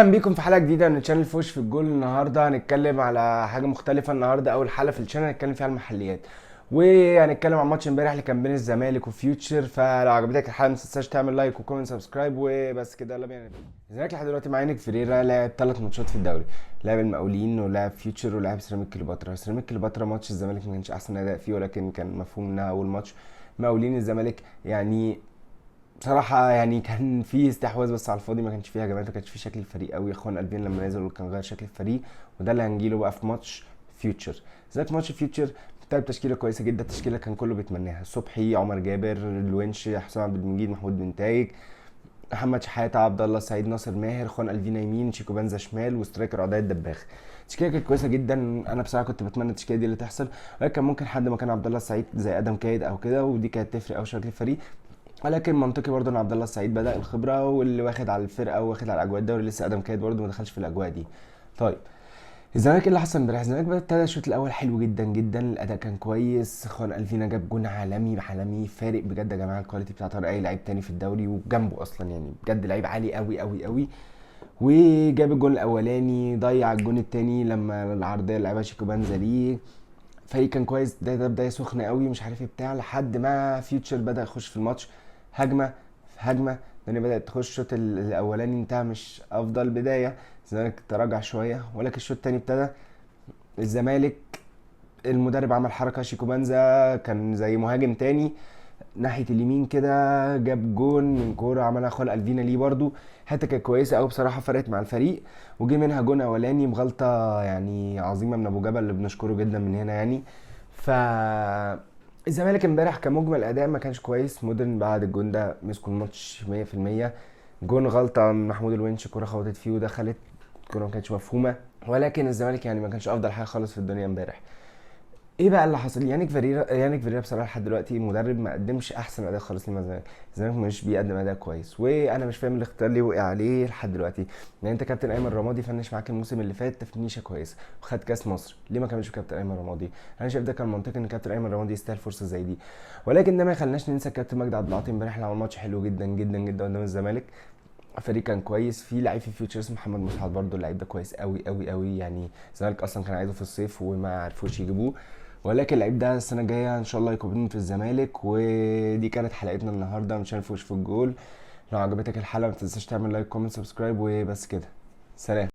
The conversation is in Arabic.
اهلا بيكم في حلقه جديده من تشانل فوش في الجول. النهارده هنتكلم على حاجه مختلفه. النهارده اول حلقه في الشانل هنتكلم فيها على المحليات، وهنتكلم عن ماتش امبارح اللي كان بين الزمالك وفيوتشر. فلو عجبتك الحلقه ما تنساش تعمل لايك وكومنت سبسكرايب وبس كده. يلا بينا نبدا. الزمالك لحد دلوقتي مع انك فيريرا لعب 3 ماتشات في الدوري، لعب المقاولين ولعب فيوتشر ولعب سيراميك كليوباترا. سيراميك كليوباترا ماتش الزمالك ما كانش احسن اداء فيه، ولكن كان مفهوم انها اول ماتش. مقاولين الزمالك يعني بصراحة يعني كان في استحواذ بس على الفاضي، ما كانش فيه هجمات، ما كانش فيه شكل الفريق قوي. اخوان قلبين لما نزل وكان غير شكل الفريق، وده اللي هنجيله بقى في ماتش فيوتشر. زي في ماتش فيوتشر بتلعب تشكيلة كويسة جدا، التشكيلة كان كله بيتمناها: صبحي، عمر جابر، الونش، حسام عبد المجيد، محمود بن تايج، محمد شحاتة، عبد الله السعيد، ناصر ماهر، خوان الفينا يمين، شيكو بنزا شمال، وسترايكر عداء الدباغ. التشكيله كانت كويسه جدا. انا بصراحه كنت بتمنى التشكيله دي اللي تحصل، ولكن كان ممكن حد مكان عبد الله السعيد زي ادم كايد او كده، ودي كانت تفرق او شكل الفريق. ولكن منطقي برضه ان عبد الله السعيد بدا الخبره واللي واخد على الفرقه واخد على اجواء الدوري، لسه ادم كايد برضه ما دخلش في الاجواء دي. طيب، الزمالك إيه اللي حصل امبارح؟ الزمالك بدا ابتدى الشوط الاول حلو جدا جدا، الاداء كان كويس. خوان الفينا جاب جون عالمي عالمي، فارق بجد يا جماعه. الكواليتي بتاعت اي لعيب تاني في الدوري وجنبه اصلا، يعني بجد لعيب عالي قوي قوي قوي. وجاب الجون الاولاني، ضيع الجون التاني لما العرضيه اللي لعبها شيكو بنزا ليه. فريق كان كويس، ده بدايه سخنه قوي مش عارف ايه بتاع، لحد ما فيوتشر بدا يخش في الماتش. هجمه في هجمه، الدنيا بدات تخش. الشوط الاولاني انتهى مش افضل بدايه، الزمالك تراجع شويه، ولكن الشوط التاني ابتدى الزمالك. المدرب عمل حركه، شيكو بنزا كان زي مهاجم تاني ناحيه اليمين كده، جاب جون من كوره عملها خال الفينا ليه برضو. حته كانت كويسه قوي بصراحه، فرقت مع الفريق. وجي منها جون اولاني بغلطه يعني عظيمه من ابو جبل اللي بنشكره جدا من هنا يعني. ف الزمالك امبارح كمجمل اداء ما كانش كويس. مودرن بعد الجون ده مسكوا الماتش 100%. جون غلطه من محمود الونش، كوره خبطت فيه ودخلت، كوره ما كانتش مفهومه. ولكن الزمالك يعني ما كانش افضل حاجه خالص في الدنيا امبارح. ايه بقى اللي حصل؟ يانيك فيريرا بصراحه لحد دلوقتي مدرب ما قدمش احسن اداء خالص للزمالك. الزمالك مش بيقدم اداء كويس، وانا مش فاهم الاختيار ليه وقع عليه لحد دلوقتي. يعني انت كابتن ايمن رمادي فنش معاك الموسم اللي فات تفنيشه كويسه وخد كاس مصر، ليه ما كانش كابتن ايمن رمادي؟ انا شايف ده كان منطقي ان كابتن ايمن رمادي يستاهل فرصه زي دي. ولكن ده ما يخليناش ننسى كابتن مجدي عبد العاطي امبارح اللي عمل ماتش حلو جدا جدا جدا قدام الزمالك. الفريق كان كويس، في لعيب في فيوتشر اسمه محمد مسعد برده، اللعيب ده كويس قوي قوي قوي يعني. الزمالك اصلا كان عايزه في الصيف وما عرفوش يجيبوه، ولكن اللعيب ده السنه الجايه ان شاء الله يكون في الزمالك. ودي كانت حلقتنا النهارده من شان فوش في الجول. لو عجبتك الحلقه ما تنساش تعمل لايك كومنت سبسكرايب، وبس كده. سلام.